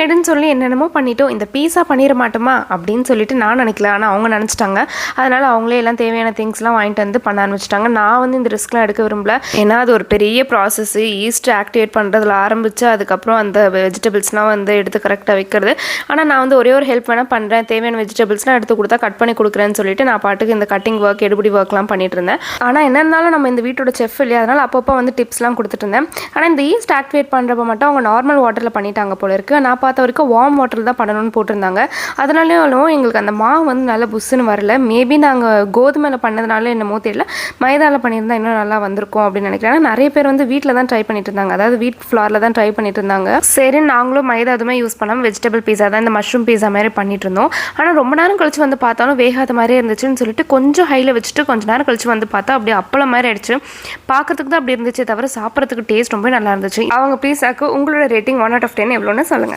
ரெடிமேடுன்னு சொல்லி என்னென்னமோ பண்ணிட்டோம், இந்த பீஸா பண்ணிட மாட்டோமா அப்படின்னு சொல்லிட்டு நான் நினைக்கல. ஆனால் அவங்க நினச்சிட்டாங்க. அதனால் அவங்களே எல்லாம் தேவையான திங்ஸ்லாம் வாங்கிட்டு வந்து பண்ண ஆரம்பிச்சிட்டாங்க. நான் வந்து இந்த ரிஸ்க்லாம் எடுக்க விரும்பல. ஏன்னா அது ஒரு பெரிய ப்ராசஸ்ஸு. ஈஸ்ட் ஆக்டிவேட் பண்ணுறதுல ஆரம்பித்து அதுக்கப்புறம் அந்த வெஜிடபிள்ஸ்லாம் வந்து எடுத்து கரெக்டாக வைக்கிறது. ஆனால் நான் வந்து ஒரே ஒரு ஹெல்ப் வேணால் பண்ணுறேன், தேவையான வெஜிடபிள்ஸ்லாம் எடுத்து கொடுத்தா கட் பண்ணி கொடுக்குறேன்னு சொல்லிட்டு நான் பாட்டுக்கு இந்த கட்டிங் ஒர்க் எடுபடி ஒர்க்லாம் பண்ணிட்டு இருந்தேன். ஆனால் என்ன இருந்தாலும் நம்ம இந்த வீட்டோட செஃப் இல்லையா, அதனால் அப்பப்போ வந்து டிப்ஸ்லாம் கொடுத்துட்டு இருந்தேன். ஆனால் இந்த ஈஸ்ட் ஆக்டிவேட் பண்ணுறப்ப மட்டும் அவங்க நார்மல் வாட்டரில் பண்ணிட்டாங்க போல இருக்குது. நான் பார்த்த வரைக்கும் வார்ம் வாட்டர் தான் பண்ணணும்னு போட்டிருந்தாங்க. அதனாலேயும் எங்களுக்கு அந்த மாவு வந்து நல்லா புஷ்ஷுன்னு வரல. மேபி நாங்கள் கோதுமையில் பண்ணதுனால என்னமோ தெரியல, மைதாவில் பண்ணியிருந்தா இன்னும் நல்லா வந்திருக்கும் அப்படின்னு நினைக்கிறேன். ஆனால் நிறைய பேர் வந்து வீட்டில் தான் ட்ரை பண்ணிட்டு இருந்தாங்க, அதாவது வீட் ஃப்ளாரில் தான் ட்ரை பண்ணிட்டு இருந்தாங்க. சரி நாங்களும் மைதா எதுவுமே யூஸ் பண்ணாமல் வெஜிடபிள் பீஸா தான், இந்த மஷ்ரூம் பீஸா மாதிரி பண்ணிட்டு இருந்தோம். ஆனால் ரொம்ப நேரம் கழிச்சு வந்து பார்த்தாலும் வேகாத மாதிரியே இருந்துச்சுன்னு சொல்லிட்டு கொஞ்சம் ஹையில் வச்சுட்டு கொஞ்சம் நேரம் கழிச்சு வந்து பார்த்தா அப்படியே அப்பளம் மாதிரி ஆயிடுச்சு. பார்க்கறதுக்கு தான் அப்படி இருந்துச்சு, தவிர சாப்பிட்றதுக்கு டேஸ்ட் ரொம்ப நல்லா இருந்துச்சு. அவங்க பீஸாக்கு உங்களோட ரேட்டிங் 1 out of 10 எவ்வளோன்னு சொல்லுங்கள்.